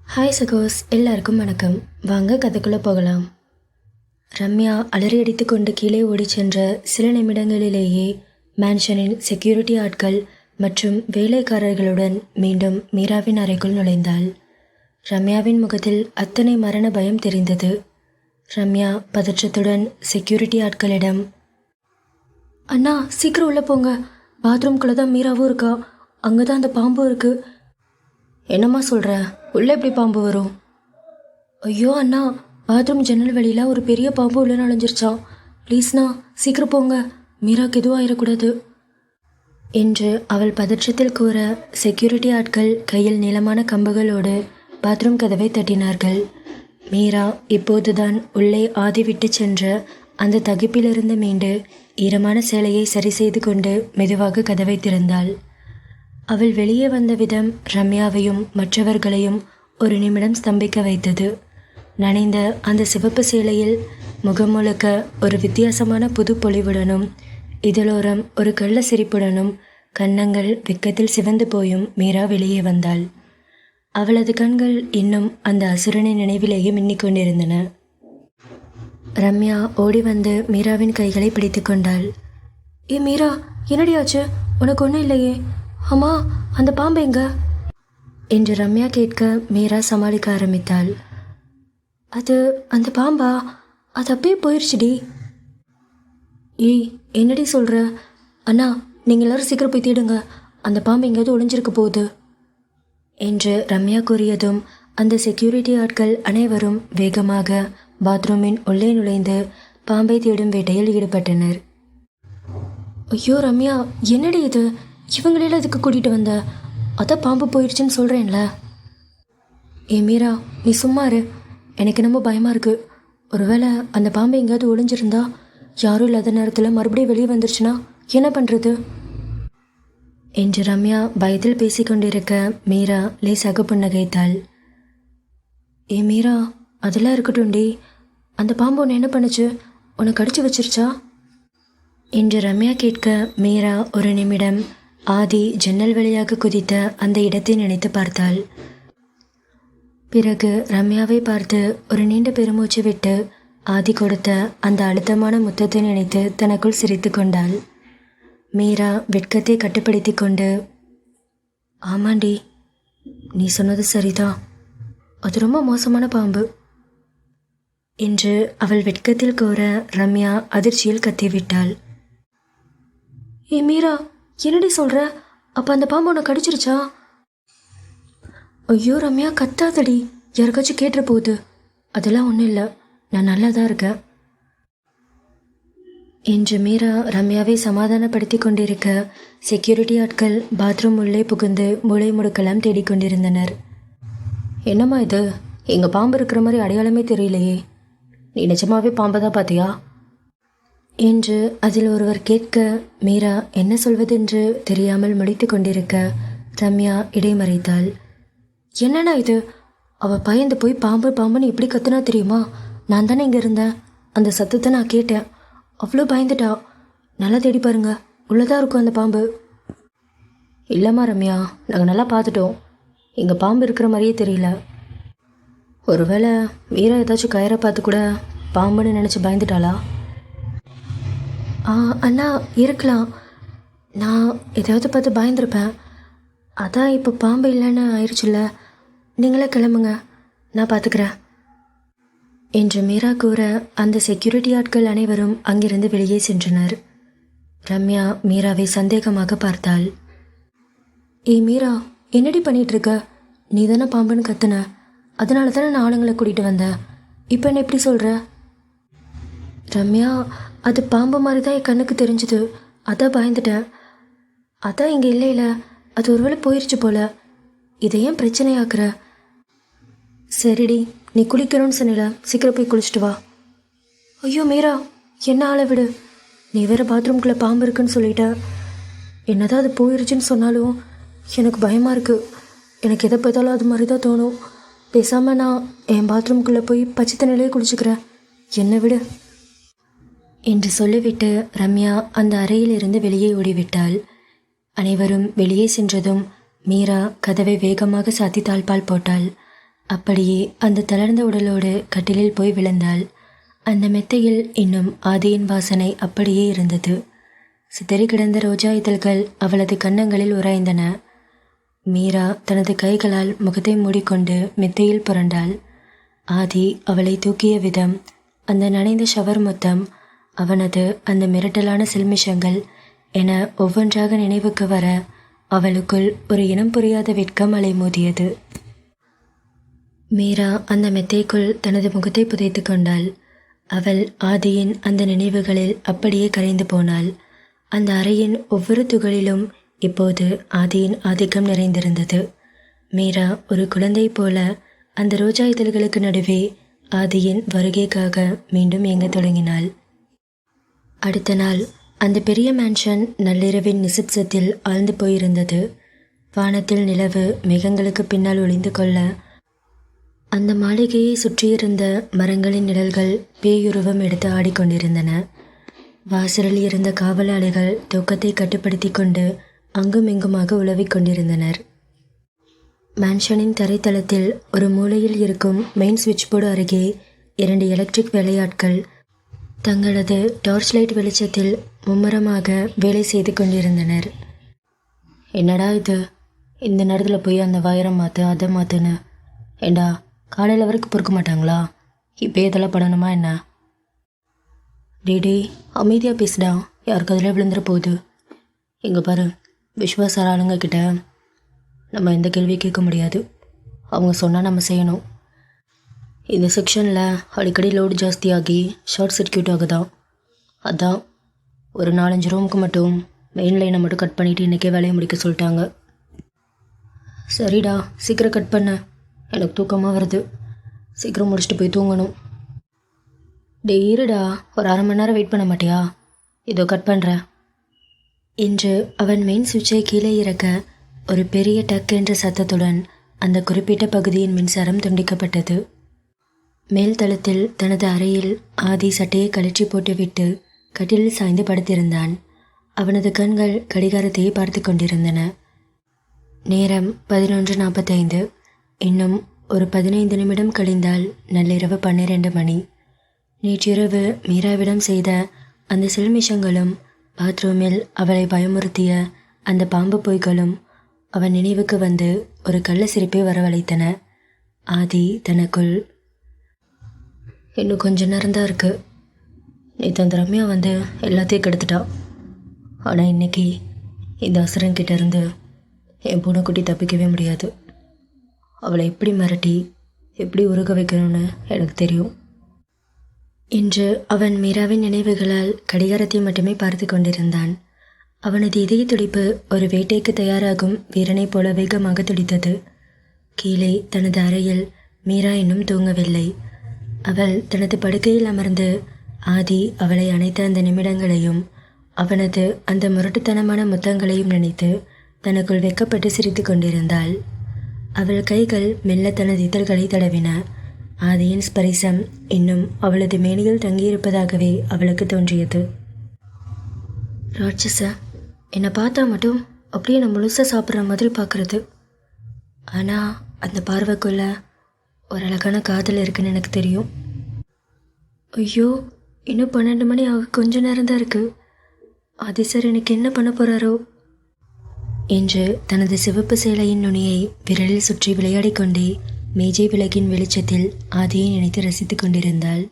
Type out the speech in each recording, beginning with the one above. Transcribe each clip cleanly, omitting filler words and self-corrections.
Hi சகோஸ், எல்லாருக்கும் வணக்கம். வாங்க கதைக்குள்ளே போகலாம். ரம்யா அலறி அடித்து கொண்டு கீழே ஓடிச் சென்ற சில நிமிடங்களிலேயே மேன்ஷனின் செக்யூரிட்டி ஆட்கள் மற்றும் வேலைக்காரர்களுடன் மீண்டும் மீராவின் அறைக்குள் நுழைந்தாள். ரம்யாவின் முகத்தில் அத்தனை மரண பயம் தெரிந்தது. ரம்யா பதற்றத்துடன் செக்யூரிட்டி ஆட்களிடம், அண்ணா சீக்கிரம் உள்ளே போங்க, பாத்ரூம்குள்ளே தான் மீராவும் இருக்கா, அங்கே தான் அந்த பாம்பும் இருக்குது. என்னம்மா சொல்கிற, உள்ளே எப்படி பாம்பு வரும்? ஐயோ அண்ணா, பாத்ரூம் ஜன்னல் வழியில் ஒரு பெரிய பாம்பு உள்ளே நுழைஞ்சிருச்சான். ப்ளீஸ்ண்ணா சீக்கிரம் போங்க, மீராக்கு எதுவும் ஆயிடக்கூடாது என்று அவள் பதற்றத்தில் கூற, செக்யூரிட்டி ஆட்கள் கையில் நீளமான கம்புகளோடு பாத்ரூம் கதவை தட்டினார்கள். மீரா இப்போதுதான் உள்ளே ஆதி விட்டு சென்ற அந்த தகிப்பிலிருந்து மீண்டு ஈரமான சேலையை சரி செய்து கொண்டு மெதுவாக கதவை திறந்தாள். அவள் வெளியே வந்த விதம் ரம்யாவையும் மற்றவர்களையும் ஒரு நிமிடம் ஸ்தம்பிக்க வைத்தது. நனைந்த அந்த சிவப்பு சேலையில் முகம் முழுக்க ஒரு வித்தியாசமான புது பொலிவுடனும் இதழோரம் ஒரு கள்ள சிரிப்புடனும் கன்னங்கள் வெக்கத்தில் சிவந்து போயும் மீரா வெளியே வந்தாள். அவளது கண்கள் இன்னும் அந்த அசுரனின் நினைவிலேயே மின்னிக்கொண்டிருந்தன. ரம்யா ஓடி வந்து மீராவின் கைகளை பிடித்து கொண்டாள். ஏ மீரா, என்னடியாச்சு? உனக்கு ஒன்றும் இல்லையே? அம்மா, அந்த பாம்பு எங்க என்று ரம்யா கேட்க மீரா சமாளிக்க ஆரம்பித்தாள். அந்த பாம்பா? அது அப்படியே போயிடுச்சுடி. ஏய், என்னடி சொல்கிற? அண்ணா, நீங்கள் எல்லாரும் சீக்கிரம் போய் தேடுங்க, அந்த பாம்பு எங்கேயாவது ஒளிஞ்சிருக்க போகுது என்று ரம்யா கூறியதும் அந்த செக்யூரிட்டி ஆட்கள் அனைவரும் வேகமாக பாத்ரூமின் உள்ளே நுழைந்து பாம்பை தேடும் வேட்டையில் ஈடுபட்டனர். ஐயோ ரம்யா, என்னடி இது? இவங்களெல்லாம் இதுக்கு கூட்டிகிட்டு வந்த? அதான் பாம்பு போயிடுச்சுன்னு சொல்கிறேன்ல. ஏ மீரா, நீ சும்மா இரு, எனக்கு ரொம்ப பயமாக இருக்குது. ஒருவேளை அந்த பாம்பு எங்கேயாவது ஒளிஞ்சிருந்தா, யாரும் இல்லாத நேரத்தில் மறுபடியும் வெளியே வந்துருச்சுன்னா என்ன பண்ணுறது என்று ரம்யா பயத்தில் பேசிக்கொண்டிருக்க மீரா லேசாக புன்னகைத்தாள். ஏ மீரா, அதெல்லாம் இருக்கட்டும்டி. அந்த பாம்பு உன்னை என்ன பண்ணுச்சு? உன்னை கடிச்சு வச்சிருச்சா என்று ரம்யா கேட்க மீரா ஒரு நிமிடம் ஆதி ஜன்னல் வழியாக குதித்த அந்த இடத்தை நினைத்து பார்த்தாள். பிறகு ரம்யாவை பார்த்து ஒரு நீண்ட பெருமூச்சு விட்டு ஆதி கொடுத்த அந்த அழுத்தமான முத்தத்தை நினைத்து தனக்குள் சிரித்து கொண்டாள். மீரா வெட்கத்தை கட்டுப்படுத்தி கொண்டு, ஆமாண்டி, நீ சொன்னது சரிதான், அது ரொம்ப மோசமான பாம்பு என்று அவள் வெட்கத்தில் கூற ரம்யா அதிர்ச்சியில் கத்திவிட்டாள். ஏ மீரா, என்னடி சொல்கிற? அப்போ அந்த பாம்பு உன்னை கடிச்சிருச்சா? ஐயோ ரம்யா, கத்தாதடி, யாருக்காச்சும் கேட்டுற போகுது. அதெல்லாம் ஒன்றும் இல்லை, நான் நல்லா தான் இருக்கேன் என்று மீரா ரம்யாவை சமாதானப்படுத்தி கொண்டிருக்க, செக்யூரிட்டி ஆட்கள் பாத்ரூம் உள்ளே புகுந்து மூளை முடுக்கலாம் தேடிக்கொண்டிருந்தனர். என்னம்மா இது? எங்கள் பாம்பு இருக்கிற மாதிரி அடையாளமே தெரியலையே, நீ நிஜமாவே பாம்பை தான் பார்த்தியா என்று அதில் ஒருவர் கேட்க, மீரா என்ன சொல்வதென்று தெரியாமல் முடித்து கொண்டிருக்க ரம்யா இடைமறைத்தாள். என்னண்ணா இது? அவள் பயந்து போய் பாம்பு பாம்புன்னு எப்படி கத்துனா தெரியுமா? நான் தானே இங்கே இருந்தேன், அந்த சத்தத்தை நான் கேட்டேன், அவ்வளோ பயந்துட்டா. நல்லா தேடி பாருங்க, உள்ளதாக இருக்கும் அந்த பாம்பு. இல்லைம்மா ரம்யா, நாங்கள் நல்லா பார்த்துட்டோம், இங்கே பாம்பு இருக்கிற மாதிரியே தெரியல. ஒருவேளை மீரா ஏதாச்சும் கயிறை பார்த்து கூட பாம்புன்னு நினச்சி பயந்துட்டாளா? அண்ணா, இருக்கலாம், நான் ஏதாவது பார்த்து பயந்துருப்பேன், அதான் இப்போ பாம்பு இல்லைன்னு ஆயிடுச்சுல்ல. நீங்களே கிளம்புங்க, நான் பார்த்துக்கிறேன் என்று மீரா கூற அந்த செக்யூரிட்டி ஆட்கள் அனைவரும் அங்கிருந்து வெளியே சென்றனர். ரம்யா மீராவை சந்தேகமாக பார்த்தாள். ஏ மீரா, என்னடி பண்ணிகிட்ருக்க? நீ தானே பாம்புன்னு கத்துன, அதனால தானே நான் ஆளுங்களை கூட்டிகிட்டு வந்தேன், இப்போ என்ன எப்படி சொல்கிற? ரம்யா, அது பாம்பு மாதிரி தான் என் கண்ணுக்கு தெரிஞ்சுது, அதான் பயந்துட்டேன். அதான் இங்கே இல்லையில, அது ஒருவேளை போயிடுச்சு போல, இதை ஏன் பிரச்சனையாக்குற? சரிடி, நீ குளிக்கணும்னு சொன்னில, சீக்கிரம் போய் குளிச்சுட்டு வா. ஐயோ மீரா, என்ன ஆளை விடு, நீ வேறு பாத்ரூம்குள்ளே பாம்பு இருக்குன்னு சொல்லிட்ட. என்னதான் அது போயிடுச்சுன்னு சொன்னாலும் எனக்கு பயமாக இருக்குது. எனக்கு எதை பார்த்தாலும் அது மாதிரி தான் தோணும். பேசாமல் நான் என் பாத்ரூம்குள்ளே போய் பச்சை தண்ணிலே குளிச்சுக்கிறேன், என்னை விடு என்று சொல்லிவிட்டு ரம்யா அந்த அறையிலிருந்து வெளியே ஓடிவிட்டாள். அனைவரும் வெளியே சென்றதும் மீரா கதவை வேகமாக சாத்தி தாழ்பால் போட்டாள். அப்படியே அந்த தளர்ந்த உடலோடு கட்டிலில் போய் விழுந்தாள். அந்த மெத்தையில் இன்னும் ஆதியின் வாசனை அப்படியே இருந்தது. சிதறி கிடந்த ரோஜா இதழ்கள் அவளது கன்னங்களில் உராய்ந்தன. மீரா தனது கைகளால் முகத்தை மூடிக்கொண்டு மெத்தையில் புரண்டாள். ஆதி அவளை தூக்கிய விதம், அந்த நனைந்த ஷவர் மொத்தம், அவனது அந்த மிரட்டலான சில்மிஷங்கள் என ஒவ்வொன்றாக நினைவுக்கு வர அவளுக்குள் ஒரு இனம் புரியாத வெட்கம் அலைமோதியது. மீரா அந்த மெத்தைக்குள் தனது முகத்தை புதைத்து கொண்டாள். அவள் ஆதியின் அந்த நினைவுகளில் அப்படியே கரைந்து போனாள். அந்த அறையின் ஒவ்வொரு துகளிலும் இப்போது ஆதியின் ஆதிக்கம் நிறைந்திருந்தது. மீரா ஒரு குழந்தை போல அந்த ரோஜா இதழ்களுக்கு நடுவே ஆதியின் வருகைக்காக மீண்டும் இயங்கத் தொடங்கினாள். அடுத்த நாள் அந்த பெரிய மேன்ஷன் நள்ளிரவின் நிசப்சத்தில் ஆழ்ந்து போயிருந்தது. வானத்தில் நிலவு மேகங்களுக்கு பின்னால் ஒளிந்து கொள்ள அந்த மாளிகையை சுற்றியிருந்த மரங்களின் நிழல்கள் பேயுருவம் எடுத்து ஆடிக்கொண்டிருந்தன. வாசலில் இருந்த காவலாளிகள் தூக்கத்தை கட்டுப்படுத்தி கொண்டு அங்கும் இங்குமாக உலவிக் கொண்டிருந்தனர். மேன்ஷனின் தரைத்தளத்தில் ஒரு மூலையில் இருக்கும் மெயின் சுவிட்ச் போர்டு அருகே 2 எலக்ட்ரிக் வேலையாட்கள் தங்களது டார்ச் லைட் வெளிச்சத்தில் மும்முரமாக வேலை செய்து கொண்டிருந்தனர். என்னடா இது, இந்த நேரத்தில் போய் அந்த வயரை மாற்று அதை மாற்றுன்னு, ஏண்டா காலையில் வரைக்கும் பொறுக்க மாட்டாங்களா? இப்போ இதெல்லாம் பண்ணணுமா என்ன? டேடே அமைதியாக பேசுடா, யாருக்கு அதில் விழுந்துட போகுது. இங்கே பாரு, விஸ்வாசார ஆளுங்க கிட்ட நம்ம எந்த கேள்வியும் கேட்க முடியாது. அவங்க சொன்னால் நம்ம செய்யணும். இந்த செக்ஷனில் அடிக்கடி லோடு ஜாஸ்தியாகி ஷார்ட் சர்க்கியூட் ஆகுதான். அதான் ஒரு 4-5 ரூமுக்கு மட்டும் மெயின் லைனை மட்டும் கட் பண்ணிவிட்டு இன்றைக்கே வேலையை முடிக்க சொல்லிட்டாங்க. சரிடா, சீக்கிரம் கட் பண்ண, எனக்கு தூக்கமாக வருது. சீக்கிரம் முடிச்சுட்டு போய் தூங்கணும். இருடா, ஒரு 1/2 மணி நேரம் வெயிட் பண்ண மாட்டியா? இதோ கட் பண்ணுறேன் என்று அவன் மெயின் சுவிட்சை கீழே இறக்க ஒரு பெரிய டக் என்ற சத்தத்துடன் அந்த குறிப்பிட்ட பகுதியின் மின்சாரம் துண்டிக்கப்பட்டது. மேல் தளத்தில் தனது அறையில் ஆதி சட்டையை கழற்றி போட்டுவிட்டு கட்டிலில் சாய்ந்து படுத்திருந்தான். அவனது கண்கள் கடிகாரத்தையே பார்த்து கொண்டிருந்தன. நேரம் 11:45. இன்னும் ஒரு 15 நிமிடம் கழிந்தால் நள்ளிரவு 12 மணி. நேற்றிரவு மீராவிடம் செய்த அந்த சில்மிஷங்களும் பாத்ரூமில் அவளை பயமுறுத்திய அந்த பாம்பு பொய்களும் அவன் நினைவுக்கு வந்து ஒரு கள்ள சிரிப்பை வரவழைத்தன. ஆதி தனக்குள், இன்னும் கொஞ்ச நேரம்தான் இருக்குது. நேற்று அந்த ரம்யா வந்து எல்லாத்தையும் கெடுத்துட்டா. ஆனால் இன்னைக்கு இந்த அசுரன்கிட்ட இருந்து என் பூனைக்குட்டி தப்பிக்கவே முடியாது. அவளை எப்படி மிரட்டி எப்படி உருக வைக்கணும்னு எனக்கு தெரியும் என்று அவன் மீராவின் நினைவுகளால் கடிகாரத்தை மட்டுமே பார்த்து கொண்டிருந்தான். அவனது இதய துடிப்பு ஒரு வேட்டைக்கு தயாராகும் வீரனைப் போல வேகமாக துடித்தது. கீழே தனது அறையில் மீரா இன்னும் தூங்கவில்லை. அவள் தனது படுக்கையில் அமர்ந்து ஆதி அவளை அணைத்த அந்த நிமிடங்களையும் அவனது அந்த முரட்டுத்தனமான முத்தங்களையும் நினைத்து தனக்குள் வெக்கப்பட்டு சிரித்து கொண்டிருந்தாள். அவள் கைகள் மெல்ல தனது இதழ்களை தடவின. ஆதியின் ஸ்பரிசம் இன்னும் அவளது மேனியில் தங்கியிருப்பதாகவே அவளுக்கு தோன்றியது. ராட்சச, என்னை பார்த்தா மட்டும் அப்படியே நான் முழுசாக சாப்பிட்ற மாதிரி பார்க்குறது. ஆனால் அந்த பார்வைக்குள்ள ஒரு அழகான காதல் இருக்குன்னு எனக்கு தெரியும். ஐயோ, இன்னும் 12 மணி ஆக கொஞ்ச நேரம்தான் இருக்குது. ஆதி சார் எனக்கு என்ன பண்ண போகிறாரோ என்று தனது சிவப்பு சேலையின் நுனியை விரலில் சுற்றி விளையாடிக்கொண்டே மேஜை விளக்கின் வெளிச்சத்தில் ஆதியை நினைத்து ரசித்து கொண்டிருந்தாள்.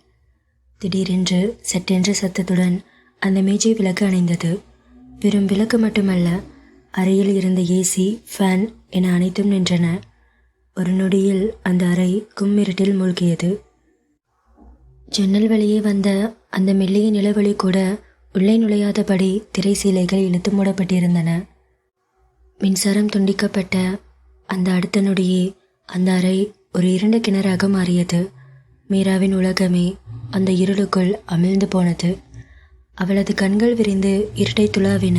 திடீரென்று சட்டென்ற சத்தத்துடன் அந்த மேஜை விளக்கு அணைந்தது. வெறும் விளக்கு மட்டுமல்ல, அறையில் இருந்த ஏசி, ஃபேன் என அனைத்தும் நின்றன. ஒரு நொடியில் அந்த அறை கும்மிருட்டில் மூழ்கியது. ஜன்னல் வழியே வந்த அந்த மெல்லிய நிலவொளி கூட உள்ளே நுழையாதபடி திரை சீலைகள் இழுத்து மூடப்பட்டிருந்தன. மின்சாரம் துண்டிக்கப்பட்ட அந்த அடுத்த நொடியே அந்த அறை ஒரு இருண்ட கிணறாக மாறியது. மீராவின் உலகமே அந்த இருளுக்குள் அமிழ்ந்து போனது. அவளது கண்கள் விரிந்து இருட்டை துளாவின.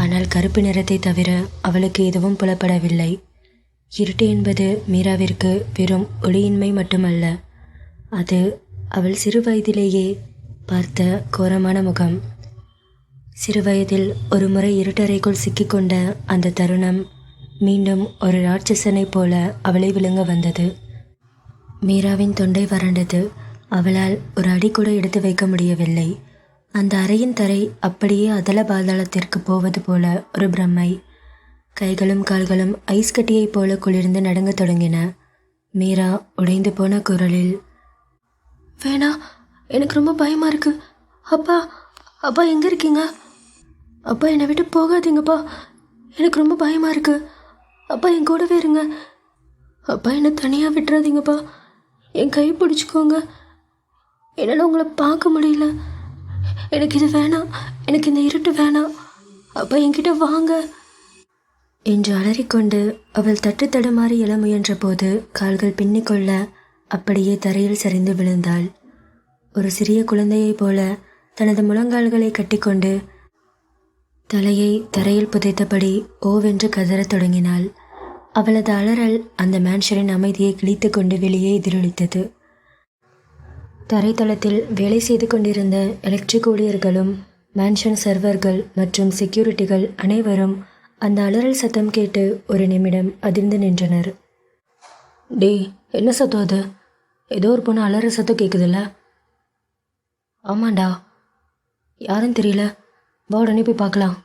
ஆனால் கருப்பு நிறத்தை தவிர அவளுக்கு எதுவும் புலப்படவில்லை. இருட்டு என்பது மீராவிற்கு வெறும் ஒளியின்மை மட்டுமல்ல, அது அவள் சிறு வயதிலேயே பார்த்த கோரமான முகம். சிறுவயதில் ஒரு முறை இருட்டறைக்குள் சிக்கிக்கொண்ட அந்த தருணம் மீண்டும் ஒரு ராட்சசனைப் போல அவளை விழுங்க வந்தது. மீராவின் தொண்டை வறண்டது. அவளால் ஒரு அடி கூட எடுத்து வைக்க முடியவில்லை. அந்த அறையின் தரை அப்படியே அதல பாதாளத்திற்கு போவது போல ஒரு பிரம்மை. கைகளும் கால்களும் ஐஸ் கட்டியைப் போல குளிர்ந்து நடுங்கத் தொடங்கின. மீரா உடைந்து போன குரலில், வேணா, எனக்கு ரொம்ப பயமாக இருக்கு. அப்பா, அப்பா எங்கே இருக்கீங்க? அப்பா, என்னை விட்டு போகாதீங்கப்பா, எனக்கு ரொம்ப பயமாக இருக்கு. அப்பா, என் கூடவே இருங்க. அப்பா, என்னை தனியாக விட்டுறாதீங்கப்பா, என் கை பிடிச்சிக்கோங்க. என்னால் உங்களை பார்க்க முடியல. எனக்கு இது வேணாம், எனக்கு இந்த இருட்டு வேணாம். அப்பா, என்கிட்ட வாங்க என்று அலறிக்கொண்டு அவள் தட்டு தடுமாறி எழ முயன்ற போது கால்கள் பின்னிக்கொள்ள அப்படியே தரையில் சரிந்து விழுந்தாள். ஒரு சிறிய குழந்தையைப் போல தனது முழங்கால்களை கட்டிக்கொண்டு தலையை தரையில் புதைத்தபடி ஓவென்று கதறத் தொடங்கினாள். அவளது அலறல் அந்த மேன்ஷனின் அமைதியை கிழித்து கொண்டு வெளியே எதிரொலித்தது. தரைத்தளத்தில் வேலை செய்து கொண்டிருந்த எலக்ட்ரிக் ஊழியர்களும் மேன்ஷன் சர்வர்கள் மற்றும் செக்யூரிட்டிகள் அனைவரும் அந்த அலறல் சத்தம் கேட்டு ஒரு நிமிடம் அதிர்ந்து நின்றனர். டேய், என்ன சத்தம் அது? ஏதோ ஒரு பொண்ணு அலற சத்தம் கேட்குதுல்ல? ஆமாண்டா, யாரும் தெரியல, வா உடனே போய் பார்க்கலாம்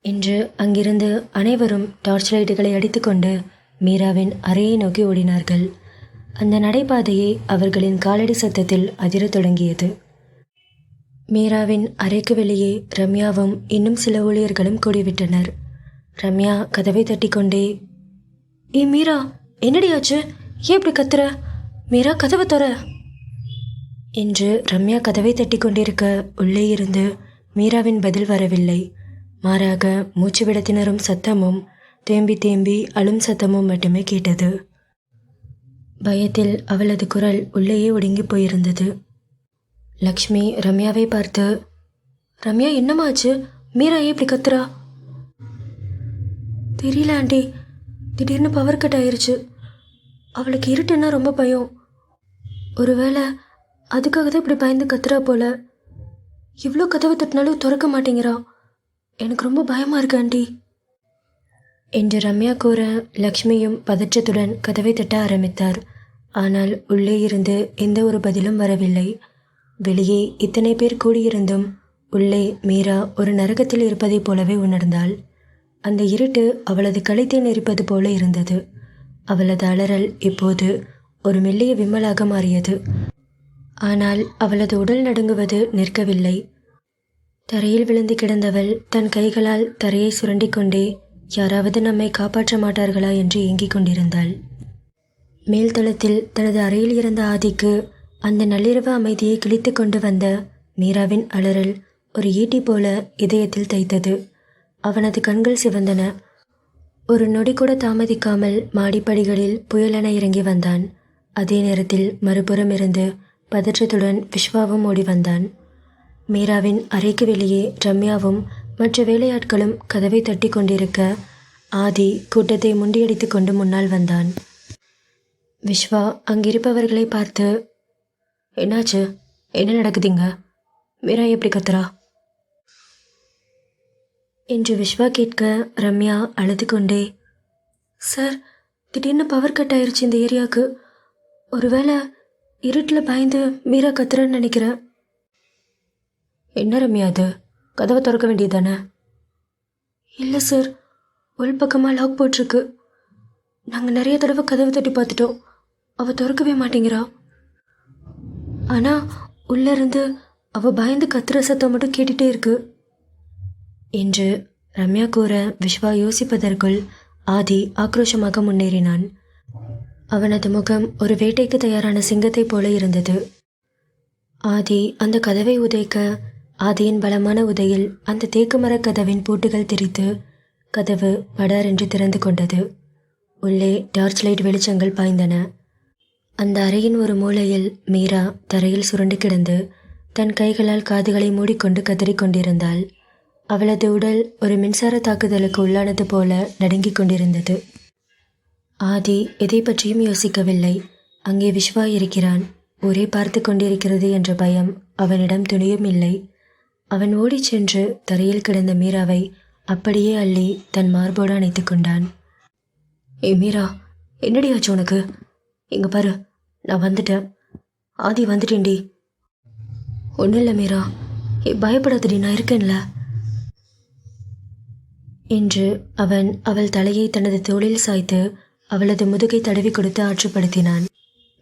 என்று அங்கிருந்து அனைவரும் டார்ச் லைட்டுகளை அடித்துக்கொண்டு மீராவின் அறையை நோக்கி ஓடினார்கள். அந்த நடைபாதையை அவர்களின் காலடி சத்தத்தில் அதிரத் தொடங்கியது. மீராவின் அறைக்கு வெளியே ரம்யாவும் இன்னும் சில ஊழியர்களும் கூடிவிட்டனர். ரம்யா கதவை தட்டி கொண்டே, ஏ மீரா, என்னடியாச்சு? ஏன் இப்படி கத்துற? மீரா, கதவை தர என்று ரம்யா கதவை தட்டி கொண்டிருக்க உள்ளே இருந்து மீராவின் பதில் வரவில்லை. மாறாக மூச்சு விட திணறும் சத்தமும் தேம்பி தேம்பி அழும் சத்தமும் மட்டுமே கேட்டது. பயத்தில் அவளது குரல் உள்ளேயே ஒடுங்கி போயிருந்தது. லக்ஷ்மி ரம்யாவை பார்த்து, ரம்யா, என்னமாச்சு? மீரா ஏன் இப்படி கத்துறா? தெரியல ஆண்டி, திடீர்னு பவர் கட் ஆயிருச்சு. அவளுக்கு இருட்டுன்னா ரொம்ப பயம். ஒருவேளை அதுக்காக தான் இப்படி பயந்து கத்துறா போல. இவ்வளோ கதவை தட்டினாலும் திறக்க மாட்டேங்கிறா. எனக்கு ரொம்ப பயமாக இருக்கு ஆண்டி என்று ரம்யா கூற, லக்ஷ்மியும் பதற்றத்துடன் கதவை தட்ட ஆரம்பித்தார். ஆனால் உள்ளே இருந்து எந்த ஒரு பதிலும் வரவில்லை. வெளியே இத்தனை பேர் கூடியிருந்தும் உள்ளே மீரா ஒரு நரகத்தில் இருப்பதைப் போலவே உணர்ந்தாள். அந்த இருட்டு அவளது கழுத்தை நெரிப்பது போல இருந்தது. அவளது அலறல் இப்போது ஒரு மெல்லிய விம்மலாக மாறியது. ஆனால் அவளது உடல் நடுங்குவது நிற்கவில்லை. தரையில் விழுந்து கிடந்தவள் தன் கைகளால் தரையை சுரண்டி கொண்டே யாராவது நம்மை காப்பாற்ற மாட்டார்களா என்று ஏங்கிக் கொண்டிருந்தாள். மேல்தளத்தில் தனது அறையில் இருந்த ஆதிக்கு அந்த நள்ளிரவு அமைதியை கிழித்து கொண்டு வந்த மீராவின் அலறல் ஒரு ஈட்டி போல இதயத்தில் தைத்தது. அவனது கண்கள் சிவந்தன. ஒரு நொடி கூட தாமதிக்காமல் மாடிப்படிகளில் புயலென இறங்கி வந்தான். அதே நேரத்தில் மறுபுறம் இருந்து பதற்றத்துடன் விஸ்வாவும் ஓடி வந்தான். மீராவின் அறைக்கு வெளியே ரம்யாவும் மற்ற வேலையாட்களும் கதவை தட்டி கொண்டிருக்க ஆதி கூட்டத்தை முண்டியடித்து கொண்டு முன்னால் வந்தான். விஸ்வா அங்கிருப்பவர்களை பார்த்து, என்னாச்சு? என்ன நடக்குதுங்க? மீரா எப்படி கத்துறா என்று விஸ்வா கேட்க, ரம்யா அழுது கொண்டே, சார், திடீர்னு பவர் கட் ஆயிடுச்சு இந்த ஏரியாவுக்கு. ஒருவேளை இருட்டில் பயந்து மீரா கத்துறன்னு நினைக்கிறேன். என்ன ரம்யா அது? கதவை திறக்க வேண்டியதானே? இல்லை சார், உள்பக்கமாக லாக் போட்டிருக்கு. நாங்கள் நிறைய தடவை கதவை தட்டி பார்த்துட்டோம், அவள் திறக்கவே மாட்டேங்கிறா. ஆனால் உள்ளேருந்து அவள் பயந்து கத்துற சத்தம் மட்டும் கேட்டுகிட்டே இருக்கு என்று ரம்யா கூற, விஸ்வா யோசிப்பதற்குள் ஆதி ஆக்ரோஷமாக முன்னேறினான். அவனது முகம் ஒரு வேட்டைக்கு தயாரான சிங்கத்தைப் போல இருந்தது. ஆதி அந்த கதவை உதைக்க, ஆதியின் பலமான உதையில் அந்த தேக்குமரக் கதவின் பூட்டுகள் திரித்து கதவு படார் என்று திறந்து கொண்டது. உள்ளே டார்ச் லைட் வெளிச்சங்கள் பாய்ந்தன. அந்த அறையின் ஒரு மூலையில் மீரா தரையில் சுருண்டு கிடந்து தன் கைகளால் காதுகளை மூடிக்கொண்டு கதறிக்கொண்டிருந்தாள். அவளது உடல் ஒரு மின்சார தாக்குதலுக்கு உள்ளானது போல நடுங்கிக் கொண்டிருந்தது. ஆதி எதை பற்றியும் யோசிக்கவில்லை. அங்கே விஸ்வா இருக்கிறான், ஒரே பார்த்து கொண்டிருக்கிறது என்ற பயம் அவனிடம் துணியும் இல்லை. அவன் ஓடிச் சென்று தரையில் கிடந்த மீராவை அப்படியே அள்ளி தன் மார்போடு அணைத்து கொண்டான். ஏ மீரா, என்னடி ஆச்சு உனக்கு? இங்கே பாரு, நான் வந்துட்டேன். ஆதி வந்துட்டேன்டி. ஒன்றும் இல்லை மீரா, பயப்படாதடி, நான் இருக்கேன்ல என்று அவள் தலையை தனது தோளில் சாய்த்து அவளது முதுகை தடவி கொடுத்து ஆற்றுப்படுத்தினான்.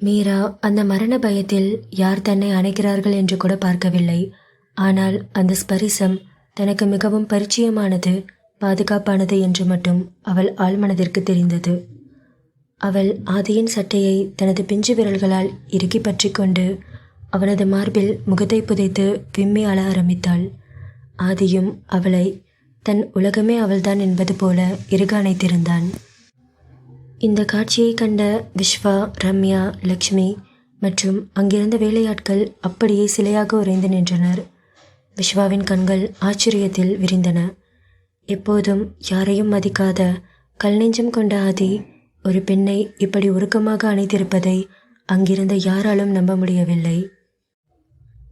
மீரா அந்த மரண பயத்தில் யார் தன்னை அணைக்கிறார்கள் என்று கூட பார்க்கவில்லை. ஆனால் அந்த ஸ்பரிசம் தனக்கு மிகவும் பரிச்சயமானது, பாதுகாப்பானது என்று மட்டும் அவள் ஆழ்மனதிற்கு தெரிந்தது. அவள் ஆதியின் சட்டையை தனது பிஞ்சு விரல்களால் இறுக்கி பற்றி கொண்டு அவனது மார்பில் முகத்தை புதைத்து விம்மி அழ ஆரம்பித்தாள். ஆதியும் அவளை தன் உலகமே அவள்தான் என்பது போல இறுக அணைத்திருந்தான். இந்த காட்சியை கண்ட விஸ்வா, ரம்யா, லக்ஷ்மி மற்றும் அங்கிருந்த வேலையாட்கள் அப்படியே சிலையாக உறைந்து நின்றனர். விஸ்வாவின் கண்கள் ஆச்சரியத்தில் விரிந்தன. எப்போதும் யாரையும் மதிக்காத கல்நெஞ்சம் கொண்ட ஆதி ஒரு பெண்ணை இப்படி உருக்கமாக அணைத்திருப்பதை அங்கிருந்த யாராலும் நம்ப முடியவில்லை.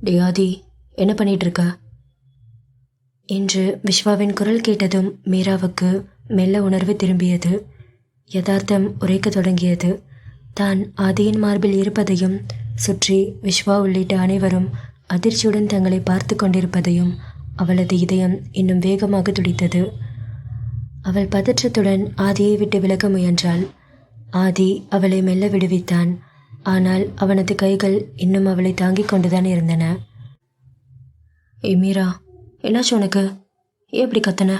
டே ஆதி, என்ன பண்ணிட்டு இருக்க என்று விஸ்வாவின் குரல் கேட்டதும் மீராவுக்கு மெல்ல உணர்வு திரும்பியது. யதார்த்தம் உரைக்க தொடங்கியது. தான் ஆதியின் மார்பில் இருப்பதையும் சுற்றி விஸ்வா உள்ளிட்ட அனைவரும் அதிர்ச்சியுடன் தங்களை பார்த்து கொண்டிருப்பதையும் அவளது இதயம் இன்னும் வேகமாக துடித்தது. அவள் பதற்றத்துடன் ஆதியை விட்டு விலக முயன்றாள். ஆதி அவளை மெல்ல விடுவித்தான். ஆனால் அவனது கைகள் இன்னும் அவளை தாங்கிக் கொண்டுதான் இருந்தன. ஏய் மீரா, என்னாச்சு உனக்கு? ஏன் இப்படி கத்தன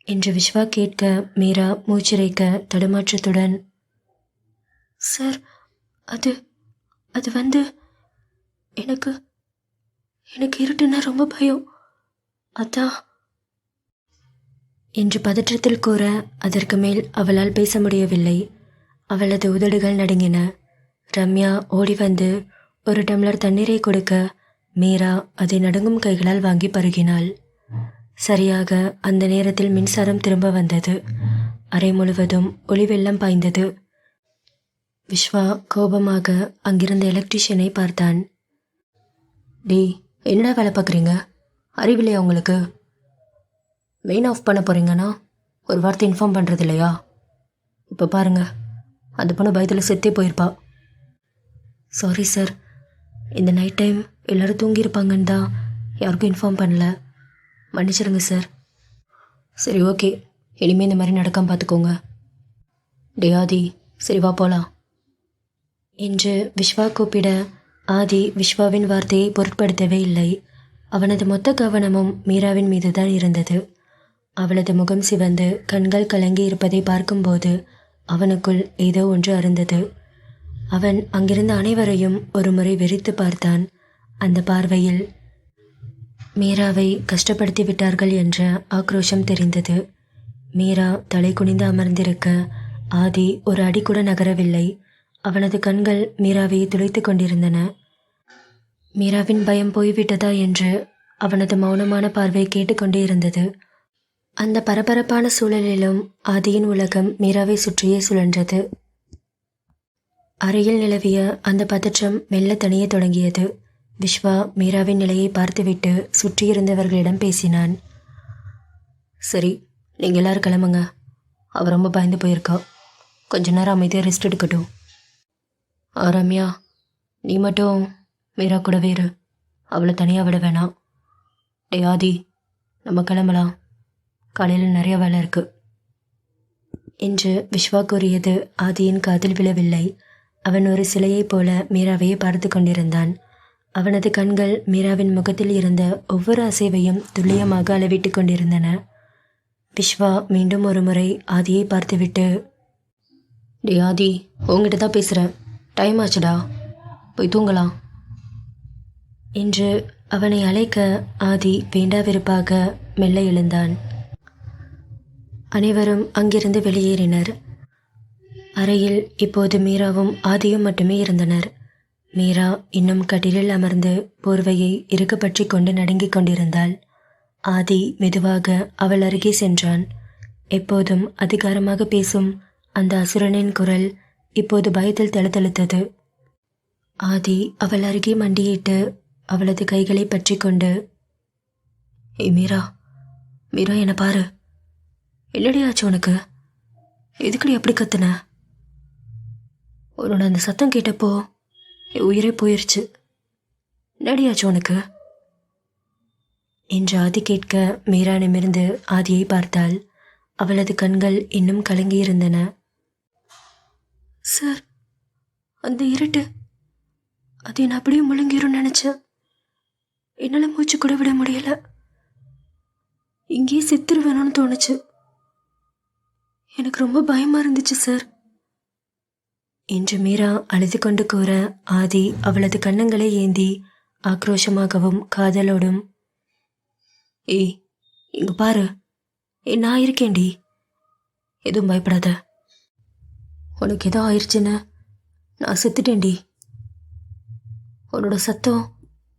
என்று விஸ்வா கேட்க மீரா மூச்சிறைக்க தடுமாற்றத்துடன், சார், அது அது வந்து எனக்கு எனக்கு இருட்டுன்னா ரொம்ப பயம், அதான் என்று பதற்றத்தில் கூற அதற்கு மேல் அவளால் பேச முடியவில்லை. அவளது உதடுகள் நடுங்கின. ரம்யா ஓடி வந்து ஒரு டம்ளர் தண்ணீரை கொடுக்க மீரா அதை நடுங்கும் கைகளால் வாங்கி பருகினாள். சரியாக அந்த நேரத்தில் மின்சாரம் திரும்ப வந்தது. அறை முழுவதும் ஒளி வெள்ளம் பாய்ந்தது. விஸ்வா கோபமாக அங்கிருந்த எலக்ட்ரிஷியனை பார்த்தான். டே, என்னடா வேலை பார்க்குறீங்க? அறிவில்லையா உங்களுக்கு? மெயின் ஆஃப் பண்ண போகிறீங்கன்னா ஒரு வார்த்தை இன்ஃபார்ம் பண்ணுறது இல்லையா? இப்போ பாருங்க, அந்த பொண்ணு பயத்தில் செத்தே போயிருப்பா. சாரி சார், இந்த நைட் டைம் எல்லோரும் தூங்கியிருப்பாங்கன்னு தான் யாருக்கும் இன்ஃபார்ம் பண்ணல, மன்னிச்சிடுங்க சார். சரி, ஓகே, இனிமேல் இந்த மாதிரி நடக்காமல் பார்த்துக்கோங்க. டே ஆதி, சரி வா போகலாம் என்று விஸ்வா கூப்பிட ஆதி விஸ்வாவின் வார்த்தையை பொருட்படுத்தவே இல்லை. அவனது மொத்த கவனமும் மீராவின் மீது தான் இருந்தது. அவளது முகம் சிவந்து கண்கள் கலங்கி இருப்பதை பார்க்கும்போது அவனுக்குள் ஏதோ ஒன்று அருந்தது. அவன் அங்கிருந்த அனைவரையும் ஒரு முறை வெறித்து பார்த்தான். அந்த பார்வையில் மீராவை கஷ்டப்படுத்தி விட்டார்கள் என்ற ஆக்ரோஷம் தெரிந்தது. மீரா தலை குனிந்து அமர்ந்திருக்க ஆதி ஒரு அடி கூட நகரவில்லை. அவனது கண்கள் மீராவை துளைத்து கொண்டிருந்தன. மீராவின் பயம் போய்விட்டதா என்று அவனது மௌனமான பார்வை கேட்டுக்கொண்டே இருந்தது. அந்த பரபரப்பான சூழலிலும் ஆதியின் உலகம் மீராவை சுற்றியே சுழன்றது. அறையில் நிலவிய அந்த பதற்றம் மெல்ல தணிய தொடங்கியது. விஸ்வா மீராவின் நிலையை பார்த்துவிட்டு சுற்றியிருந்தவர்களிடம் பேசினான். சரி, நீங்கள் எல்லாரும் கிளம்புங்க. அவள் ரொம்ப பயந்து போயிருக்கா. கொஞ்ச நேரம் அமைதியாக ரெஸ்ட் எடுக்கட்டும். ரம்யா, நீ மட்டும் மீரா கூடவே இரு. அவளை தனியாக விட வேணாம். டே ஆதி, நம்ம கிளம்பலாம். காலையில் நிறைய வேலை இருக்கு என்று விஸ்வா கூறியது ஆதியின் காதில் விழவில்லை. அவன் ஒரு சிலையைப் போல மீராவையே பார்த்து கொண்டிருந்தான். அவனது கண்கள் மீராவின் முகத்தில் இருந்த ஒவ்வொரு அசைவையும் துல்லியமாக அளவிட்டு கொண்டிருந்தன. விஸ்வா மீண்டும் ஒரு முறை ஆதியை பார்த்துவிட்டு, டே ஆதி, உங்ககிட்ட தான் பேசுகிறேன். டைம் ஆச்சுடா, போய் தூங்கலாம் என்று அவனை அழைக்க ஆதி வேண்டாவிருப்பாக மெல்ல எழுந்தான். அனைவரும் அங்கிருந்து வெளியேறினர். அறையில் இப்போது மீராவும் ஆதியும் மட்டுமே இருந்தனர். மீரா இன்னும் கட்டிலில் அமர்ந்து போர்வையை இறுக பற்றி கொண்டு நடுங்கிக் கொண்டிருந்தாள். ஆதி மெதுவாக அவள் அருகே சென்றான். எப்போதும் அதிகாரமாக பேசும் அந்த அசுரனின் குரல் இப்போது பயத்தில் தழுதழுத்தது. ஆதி அவள் அருகே மண்டியிட்டு அவளது கைகளை பற்றி கொண்டு, ஏய் மீரா, மீரா என்னை பாரு. என்னடி ஆச்சு உனக்கு? எதுக்கடி அப்படி கத்துன? உன்னோட அந்த சத்தம் கேட்டப்போ என் உயிரே போயிருச்சு. என்னடியாச்சு உனக்கு என்று ஆதி கேட்க மீரா நிமிர்ந்து ஆதியை பார்த்தாள். அவளது கண்கள் இன்னும் கலங்கியிருந்தன. சார், அந்த இருட்டு அது என்ன அப்படியே முழுங்கிரும் நினைச்சேன். என்னால் மூச்சு கூட விட முடியல. இங்கேயே செத்துரு வேணும்னு தோணுச்சு. எனக்கு ரொம்ப பயமா இருந்துச்சு சார் என்று மீரா அழுது கொண்டு கூற, ஆதி அவளது கன்னங்களை ஏந்தி ஆக்ரோஷமாகவும் காதலோடும், ஏய் இங்க பாரு, நான் இருக்கேன்டி, எதுவும் பயப்படாத. உனக்கு எதோ ஆயிடுச்சுன்னு நான் செத்துட்டேன்டி. உன்னோட சத்தம்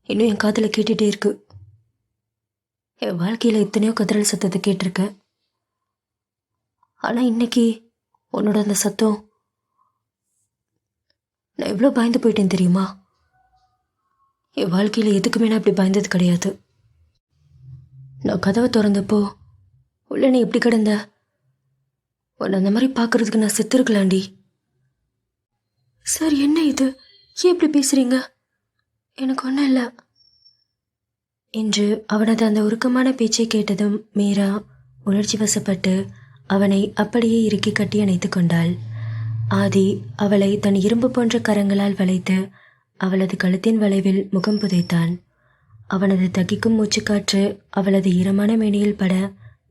இன்னும் என் காதில் கேட்டுகிட்டே இருக்கு. என் வாழ்க்கையில் எத்தனையோ கதறல் சத்தத்தை கேட்டிருக்கேன். ஆனால் இன்னைக்கு உன்னோட அந்த சத்தம், நான் எவ்வளோ பயந்து போயிட்டேன் தெரியுமா? என் வாழ்க்கையில் எதுக்குமே நான் அப்படி பயந்தது கிடையாது. நான் கதவை திறந்தப்போ உள்ள நீ எப்படி கிடந்த? உன்னை அந்த மாதிரி பார்க்கறதுக்கு நான் செத்துருக்கலாண்டி. சார், என்ன இது? ஏன் இப்படி பேசுறீங்க? எனக்கு ஒன்றும் இல்லை என்று அவனது அந்த உருக்கமான பேச்சை கேட்டதும் மீரா உணர்ச்சி வசப்பட்டு அவனை அப்படியே இறுக்கி கட்டி அணைத்து கொண்டாள். ஆதி அவளை தன் இரும்பு போன்ற கரங்களால் வளைத்து அவளது கழுத்தின் வளைவில் முகம் புதைத்தான். அவனது தகிக்கும் மூச்சுக்காற்று அவளது ஈரமான மேனியில் பட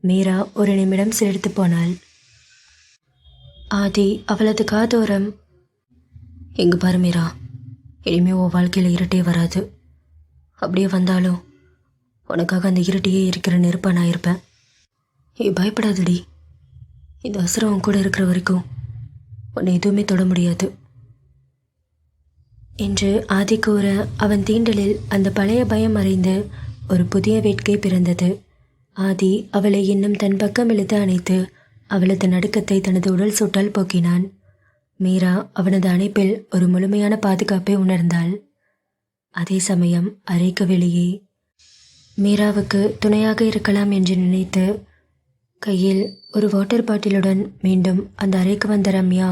மீரா ஒரு நிமிடம் சிலிர்த்து போனாள். ஆதி அவளது காதோரம், எங்க பாரு மீரா, இனிமே உன் வாழ்க்கையில் இருட்டே வராது. அப்படியே வந்தாலும் உனக்காக அந்த இருட்டையே இருக்கிற நெருப்பா நான் இருப்பேன். பயப்படாதடி. இந்த அசுரம் கூட இருக்கிற வரைக்கும் உன்னை எதுவுமே தொட முடியாது என்று ஆதி கூற, அவன் தீண்டலில் அந்த பழைய பயம் மறைந்து ஒரு புதிய வேட்கை பிறந்தது. ஆதி அவளை இன்னும் தன் பக்கம் இழுத்து அணைத்து அவளது நடுக்கத்தை தனது உடல் சூட்டால் போக்கினான். மீரா அவனது அணைப்பில் ஒரு முழுமையான பாதுகாப்பை உணர்ந்தாள். அதே சமயம் அறைக்கு வெளியே மீராவுக்கு துணையாக இருக்கலாம் என்று நினைத்து கையில் ஒரு வாட்டர் பாட்டிலுடன் மீண்டும் அந்த அறைக்கு வந்த ரம்யா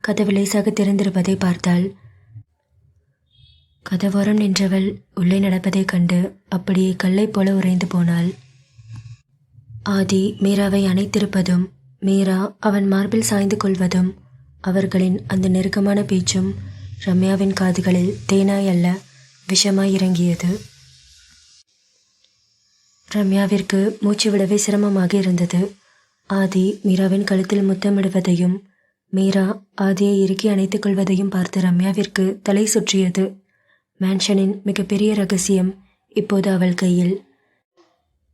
கதவு லேசாக திறந்திருப்பதை பார்த்தாள். கதவோரம் நின்றவள் உள்ளே நடப்பதைக் கண்டு அப்படியே கல்லை போல உறைந்து போனாள். ஆதி மீராவை அணைத்திருப்பதும் மீரா அவன் மார்பில் சாய்ந்து கொள்வதும் அவர்களின் அந்த நெருக்கமான பேச்சும் ரம்யாவின் காதுகளில் தேனாய் அல்ல விஷமாய் இறங்கியது. ரம்யாவிற்கு மூச்சு விடவே சிரமமாக இருந்தது. ஆதி மீராவின் கழுத்தில் முத்தமிடுவதையும் மீரா ஆதியை இறுக்கி அணைத்துக் கொள்வதையும் பார்த்து ரம்யாவிற்கு தலை சுற்றியது. மேன்ஷனின் மிகப்பெரிய ரகசியம் இப்போது அவள் கையில்.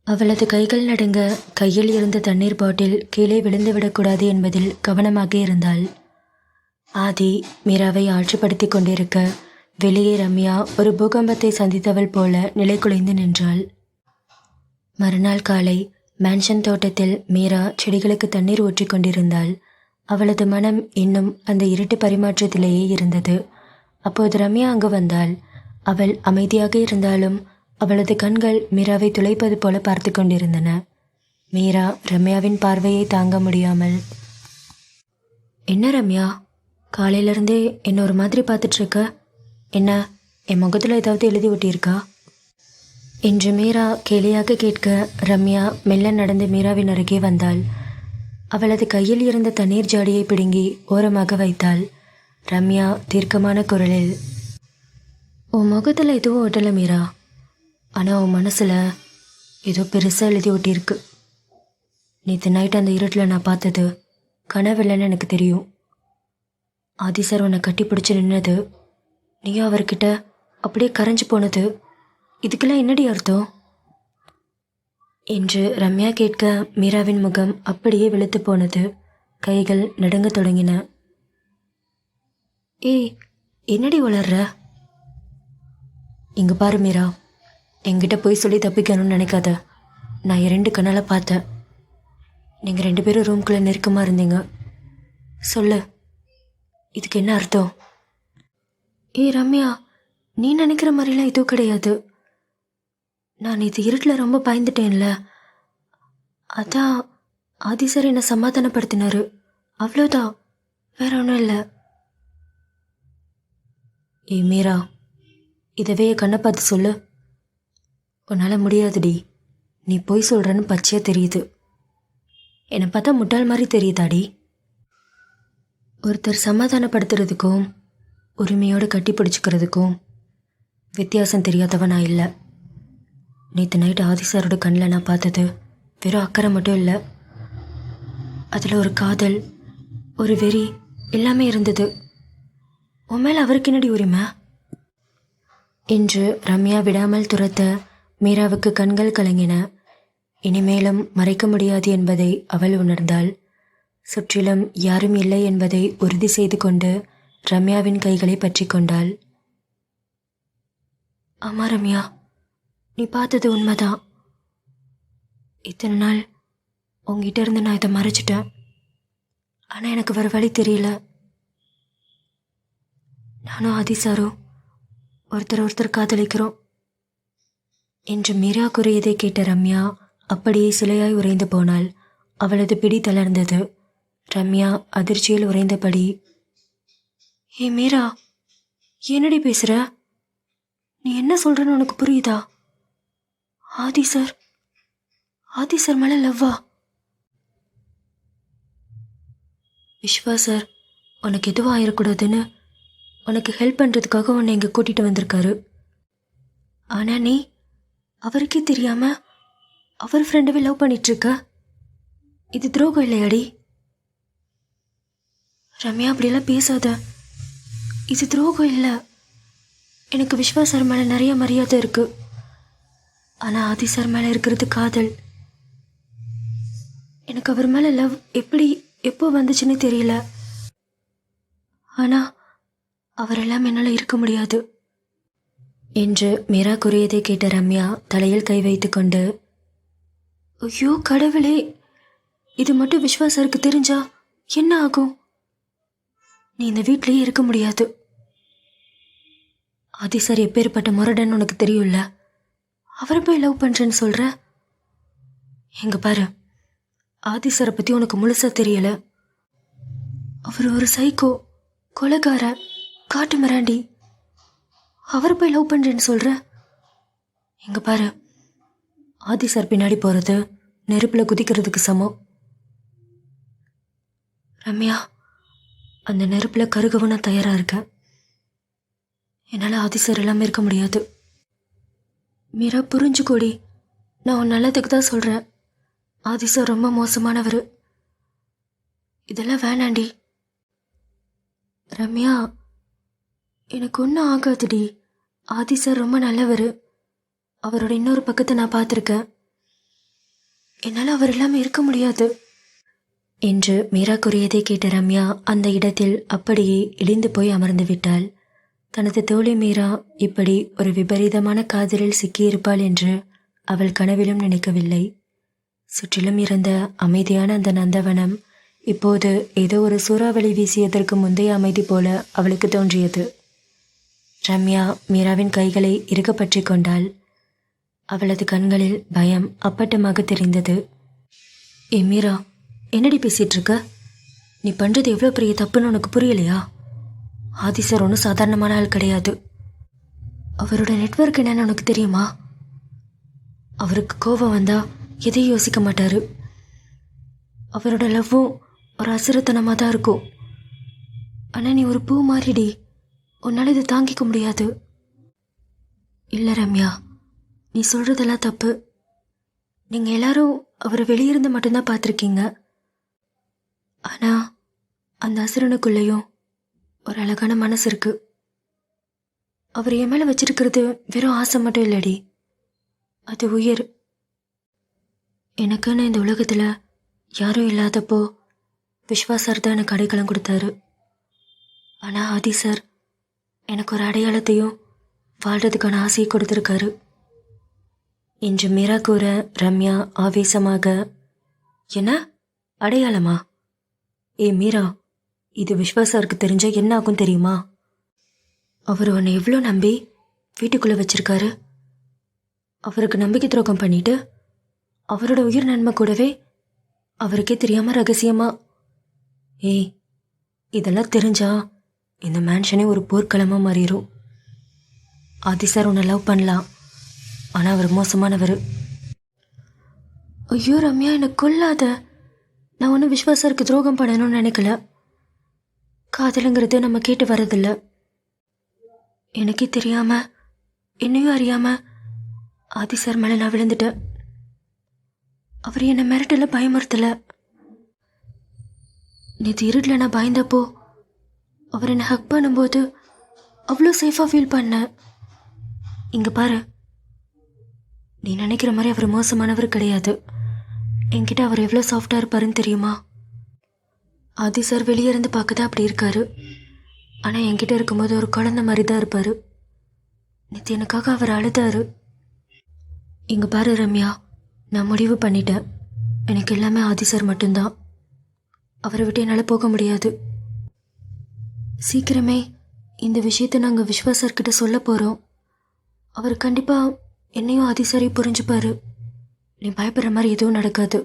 அவளது கைகள் நடுங்க கையில் இருந்த தண்ணீர் பாட்டில் கீழே விழுந்துவிடக்கூடாது என்பதில் கவனமாக இருந்தாள். ஆதி மீராவை ஆற்றுப்படுத்தி கொண்டிருக்க வெளியே ரம்யா ஒரு பூகம்பத்தை சந்தித்தவள் போல நிலை குலைந்து நின்றாள். மறுநாள் காலை மேன்ஷன் தோட்டத்தில் மீரா செடிகளுக்கு தண்ணீர் ஊற்றிக் கொண்டிருந்தாள். அவளது மனம் இன்னும் அந்த இருட்டு பரிமாற்றத்திலேயே இருந்தது. அப்போது ரம்யா அங்கு வந்தாள். அவள் அமைதியாக இருந்தாலும் அவளது கண்கள் மீராவை துளைப்பது போல பார்த்து கொண்டிருந்தன. மீரா ரம்யாவின் பார்வையை தாங்க முடியாமல், என்ன ரம்யா, காலையிலேருந்தே என்ன ஒரு மாதிரி பார்த்துட்ருக்க? என்ன, என் முகத்தில் ஏதாவது எழுதி ஒட்டியிருக்கா என்று மீரா கேலியாக கேட்க ரம்யா மெல்ல நடந்து மீராவின் அருகே வந்தாள். அவளது கையில் இருந்த தண்ணீர் ஜாடியை பிடுங்கி ஓரமாக வைத்தாள். ரம்யா தீர்க்கமான குரலில், உன் முகத்தில் எதுவும் ஒட்டலை மீரா, ஆனால் உன் மனசில் ஏதோ பெருசாக எழுதி ஒட்டியிருக்கு. நேற்று நைட் அந்த இருட்டில் நான் பார்த்தது கனவில்லைன்னு எனக்கு தெரியும். ஆதி சார் உன்னை கட்டி பிடிச்சி நின்னது, நீயும் அவர்கிட்ட அப்படியே கரைஞ்சு போனது, இதுக்கெல்லாம் என்னடி அர்த்தம் என்று ரம்யா கேட்க மீராவின் முகம் அப்படியே வெளுத்து போனது. கைகள் நடுங்க தொடங்கின. ஏய், என்னடி வளர்ற? இங்கே பாரு மீரா, என்கிட்ட போய் சொல்லி தப்பிக்கணும்னு நினைக்காத. நான் என் 2 கண்ணால் பார்த்தேன். நீங்கள் 2 பேரும் ரூம்குள்ளே நெருக்கமாக இருந்தீங்க. சொல்லு, இதுக்கு என்ன அர்த்தம்? ஏய் ரம்யா, நீ நினைக்கிற மாதிரிலாம் எதுவும் கிடையாது. நான் இது இருட்டில் ரொம்ப பயந்துட்டேன்ல, அதான் ஆதி சார் என்னை சமாதானப்படுத்தினாரு, அவ்வளோதான், வேற ஒன்றும் இல்லை. ஏய் மீரா, இதவே என் கண்ணை பார்த்து சொல்லு. உன்னால் முடியாதுடி. நீ பொய் சொல்கிறன்னு பச்சையாக தெரியுது. என்னை பார்த்தா முட்டாள் மாதிரி தெரியுதாடி? ஒருத்தர் சமாதானப்படுத்துறதுக்கும் உரிமையோடு கட்டி பிடிச்சிக்கிறதுக்கும் வித்தியாசம் தெரியாதவ நான் இல்லை. நேற்று நைட்டு ஆதிசாரோட கண்ணில் நான் பார்த்தது வெறும் அக்கறை மட்டும் இல்லை, அதில் ஒரு காதல், ஒரு வெறி எல்லாமே இருந்தது. உன் மேலே அவருக்கு என்னடி உரிமை என்று ரம்யா விடாமல் துரத்த மீராவுக்கு கண்கள் கலங்கின. இனிமேலும் மறைக்க முடியாது என்பதை அவள் உணர்ந்தாள். சுற்றிலும் யாரும் இல்லை என்பதை உறுதி செய்து கொண்டு ரம்யாவின் கைகளை பற்றி கொண்டாள். ஆமா ரம்யா, நீ பார்த்தது உண்மைதான். இத்தனை நாள் உங்ககிட்ட இருந்து நான் இதை மறைச்சிட்டேன். ஆனால் எனக்கு வர வழி தெரியல. நானும் ஆதிசாரும் ஒருத்தர் காதலிக்கிறோம் என்று மீரா கூறியதை கேட்ட ரம்யா அப்படியே சிலையாய் உறைந்து போனாள். அவளது பிடி தளர்ந்தது. ரம்யா அதிர்ச்சியில் உறைந்தபடி, ஏ மீரா, என்னடி பேசுற? நீ என்ன சொல்றன்னு உனக்கு புரியுதா? ஆதி சார் மேல லவ்வா? விஸ்வா சார் உனக்கு எதுவும் ஆயிடக்கூடாதுன்னு உனக்கு ஹெல்ப் பண்ணுறதுக்காக உன்னை இங்கே கூட்டிகிட்டு வந்திருக்காரு. ஆனால் நீ அவருக்கே தெரியாம அவர் ஃப்ரெண்டவே லவ் பண்ணிகிட்ருக்க. இது துரோகம் இல்லையாடி? ரம்யா, அப்படியெல்லாம் பேசாத. இது துரோகம் இல்லை. எனக்கு விஸ்வா சார் மேலே நிறைய மரியாதை இருக்குது. ஆனால் ஆதி சார் மேலே இருக்கிறது காதல். எனக்கு அவர் மேலே லவ் எப்போ வந்துச்சுன்னு தெரியல. ஆனால் அவரெல்லாம் என்னால் இருக்க முடியாது என்று மீரா கூறியதை கேட்ட ரம்யா தலையில் கை வைத்து கொண்டு, ஐயோ கடவுளே, இது மட்டும் விஸ்வா சாருக்கு தெரிஞ்சா என்ன ஆகும்? நீ இந்த வீட்லேயே இருக்க முடியாது. ஆதி சார் எப்பேற்பட்ட முரடன் உனக்கு தெரியும்ல. அவரை போய் லவ் பண்ணுறேன்னு சொல்கிற? எங்க பாரு, ஆதி சாரை பற்றி உனக்கு முழுசாக தெரியல. அவர் ஒரு சைக்கோ, கொலைகார, காட்டு மிராண்டி. அவரை போய் லவ் பண்ணுறேன்னு சொல்கிற? எங்க பாரு, ஆதி சார் பின்னாடி போகிறது நெருப்பில் குதிக்கிறதுக்கு சமம். ரம்யா, அந்த நெருப்பில் கருகவும் நான் தயாராக இருக்கேன். என்னால் ஆதி சார் எல்லாமே இருக்க முடியாது. மீரா, புரிஞ்சுக்கோடி. நான் உன் நல்லதுக்கு தான் சொல்கிறேன். ஆதி சார் ரொம்ப மோசமானவர். இதெல்லாம் வேணாண்டி. ரம்யா, எனக்கு ஒன்றும் ஆகாதுடி. ஆதி சார் ரொம்ப நல்லவர். அவரோட இன்னொரு பக்கத்தை நான் பார்த்துருக்கேன். என்னால் அவர் எல்லாமே இருக்க முடியாது என்று மீரா கூறியதை கேட்ட ரம்யா அந்த இடத்தில் அப்படியே இடிந்து போய் அமர்ந்து விட்டாள். தனது தோழி மீரா இப்படி ஒரு விபரீதமான காதலில் சிக்கியிருப்பாள் என்று அவள் கனவிலும் நினைக்கவில்லை. சுற்றிலும் இருந்த அமைதியான அந்த நந்தவனம் இப்போது ஏதோ ஒரு சூறாவளி வீசியதற்கு முந்தைய அமைதி போல அவளுக்கு தோன்றியது. ரம்யா மீராவின் கைகளை இறுக பற்றி கொண்டாள். அவளது கண்களில் பயம் அப்பட்டமாக தெரிந்தது. ஏ மீரா, என்னடி பேசிட்டு இருக்க? நீ பண்ணுறது எவ்வளோ பெரிய தப்புன்னு உனக்கு புரியலையா? ஆதி சார் ஒன்றும் சாதாரணமான ஆள் கிடையாது. அவரோட நெட்வொர்க் என்னன்னு உனக்கு தெரியுமா? அவருக்கு கோபம் வந்தா எதையும் யோசிக்க மாட்டாரு. அவரோட லவ்வும் ஒரு அசுரத்தனமாக தான் இருக்கும். ஆனால் நீ ஒரு பூ மாறிடி. உன்னால் இதை தாங்கிக்க முடியாது. இல்லை ரம்யா, நீ சொல்கிறதெல்லாம் தப்பு. நீங்கள் எல்லாரும் அவரை வெளியிருந்து மட்டும்தான் பார்த்துருக்கீங்க. ஆனால் அந்த அசுரனுக்குள்ளேயும் ஒரு அழகான மனசு இருக்கு. அவர் என் மேலே வச்சிருக்கிறது வெறும் ஆசை மட்டும் இல்லடி, அது உயிர். எனக்குன்னு இந்த உலகத்தில் யாரும் இல்லாதப்போ விஸ்வா சார் தான் எனக்கு அடைக்கலம் கொடுத்தாரு. ஆனால் ஆதி சார் எனக்கு ஒரு அடையாளத்தையும் வாழ்கிறதுக்கான ஆசையை கொடுத்துருக்காரு என்று மீரா கூற ரம்யா ஆவேசமாக, என்ன அடையாளமா? ஏ மீரா, இது விஸ்வா சாருக்கு தெரிஞ்சா என்ன ஆகும் தெரியுமா? அவர் உன்னை எவ்வளோ நம்பி வீட்டுக்குள்ளே வச்சிருக்காரு. அவருக்கு நம்பிக்கை துரோகம் பண்ணிட்டு அவரோட உயிர் நன்மை கூடவே அவருக்கே தெரியாம ரகசியமா. ஏய், இதெல்லாம் தெரிஞ்சா இந்த மேன்ஷனே ஒரு போர்க்களமாக மாறிடும். ஆதி சார் உன்னை லவ் பண்ணலாம், ஆனால் அவர் மோசமானவர். ஐயோ ரம்யா, என்னை கொல்லாத. நான் ஒன்றும் விஸ்வாசருக்கு துரோகம் பண்ணணும்னு நினைக்கல. காதலுங்கிறது நம்ம கேட்டு வரதில்ல. எனக்கே தெரியாம என்னையும் அறியாம ஆதி சார் மேலே நான் விழுந்துட்டேன். அவர் என்னை மிரட்டல, பயமுறுத்தல. நேற்று இருட்டில் நான் பயந்தப்போ அவர் என்னை ஹக் பண்ணும்போது அவ்வளோ சேஃபாக ஃபீல் பண்ணேன். இங்கே பாரு, நீ நினைக்கிற மாதிரி அவர் மோசமானவர் கிடையாது. என்கிட்ட அவர் எவ்வளோ சாஃப்டாக இருப்பாருன்னு தெரியுமா? ஆதி சார் வெளியே இருந்து பார்க்க தான் அப்படி இருக்காரு, ஆனால் என்கிட்ட இருக்கும்போது ஒரு குழந்தை மாதிரி தான் இருப்பார். நேற்று எனக்காக அவர் அழுதாரு. இங்கே பாரு ரம்யா, நான் முடிவு பண்ணிட்டேன். எனக்கு எல்லாமே ஆதி சார் மட்டும்தான். அவரை விட்டு என்னால் போக முடியாது. சீக்கிரமே இந்த விஷயத்தை நாங்கள் விஸ்வாசர்கிட்ட சொல்ல போகிறோம். அவர் கண்டிப்பாக என்னையும் ஆதி சாரையும் புரிஞ்சுப்பார். நீ பயப்படுற மாதிரி எதுவும் நடக்காது.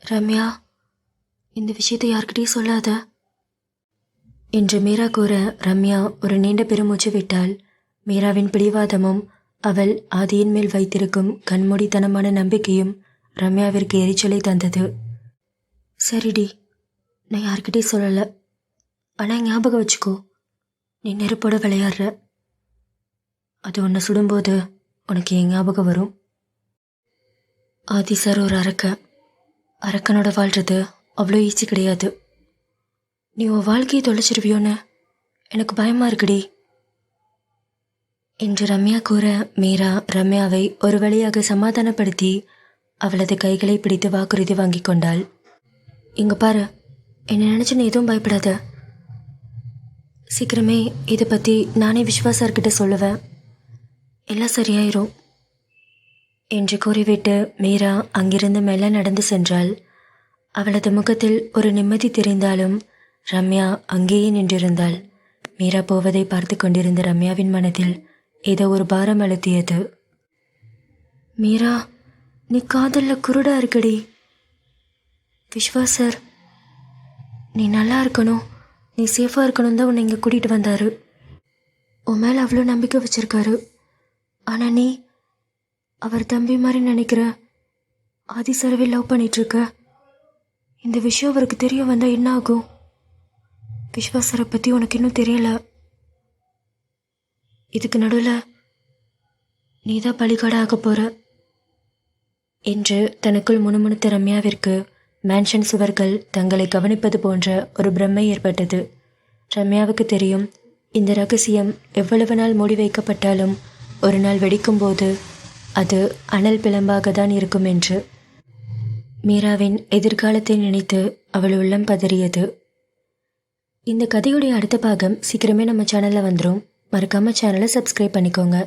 ரம்யா, இந்த விஷயத்தை யார்கிட்டையும் சொல்லாத என்று மீரா கூற ரம்யா ஒரு நீண்ட பெருமூச்சு விட்டாள். மீராவின் பிடிவாதமும் அவள் ஆதியின் மேல் வைத்திருக்கும் கண்மூடித்தனமான நம்பிக்கையும் ரம்யாவிற்கு எரிச்சலை தந்தது. சரிடி, நான் யார்கிட்டையும் சொல்லலை. ஆனால் ஞாபகம் வச்சுக்கோ, நீ நெருப்போட விளையாடுற. அது உன்னை சுடும்போது உனக்கு என் ஞாபகம் வரும். ஆதி சார் ஒரு அரக்கனோட வாழ்றது அவ்வளோ ஈஸி கிடையாது. நீ உன் வாழ்க்கையை தொலைச்சிருவியோன்னு எனக்கு பயமாக இருக்குடி என்று ரம்யா கூற மீரா ரம்யாவை ஒரு வழியாக சமாதானப்படுத்தி அவளது கைகளை பிடித்து வாக்குறுதி வாங்கி கொண்டாள். இங்கே பாரு, என்னை நினச்சி நீ எதுவும் பயப்படாத. சீக்கிரமே இதை பற்றி நானே விஸ்வாசர்கிட்ட சொல்லுவேன். எல்லாம் சரியாயிரும் என்று கூறிவிட்டு மீரா அங்கிருந்து மெல்ல நடந்து சென்றாள். அவளது முகத்தில் ஒரு நிம்மதி தெரிந்தாலும் ரம்யா அங்கேயே நின்றிருந்தாள். மீரா போவதை பார்த்து கொண்டிருந்த ரம்யாவின் மனதில் ஏதோ ஒரு பாரம் அழுத்தியது. மீரா, நீ காதலில் குருடா இருக்கடி. விஸ்வாசர் நீ நல்லா இருக்கணும், நீ சேஃபாக இருக்கணும் தான் உன்னை இங்கே கூட்டிகிட்டு வந்தார். உன் மேலே அவ்வளோ நம்பிக்கை வச்சுருக்காரு. ஆனால் நீ அவர் தம்பி மாதிரி நினைக்கிற ஆதி சாரவே லவ் பண்ணிகிட்ருக்க. இந்த விஷயம் அவருக்கு தெரிய வந்தால் என்ன ஆகும்? விஸ்வாசரை பற்றி உனக்கு இன்னும் தெரியல. இதுக்கு நடுவில் நீ தான் பலிகாட ஆக போகிற என்று தனக்குள் முணுமுணுத்த ரம்யாவிற்கு மேன்ஷன் சுவர்கள் தங்களை கவனிப்பது போன்ற ஒரு பிரமை ஏற்பட்டது. ரம்யாவுக்கு தெரியும், இந்த ரகசியம் எவ்வளவு நாள் மூடி வைக்கப்பட்டாலும் ஒரு நாள் வெடிக்கும்போது அது அனல் பிளம்பாக தான் இருக்கும் என்று. மீராவின் எதிர்காலத்தை நினைத்து அவள் உள்ளம் பதறியது. இந்த கதையுடைய அடுத்த பாகம் சீக்கிரமே நம்ம சேனலில் வந்துடும். மறக்காமல் சேனலை சப்ஸ்கிரைப் பண்ணிக்கோங்க.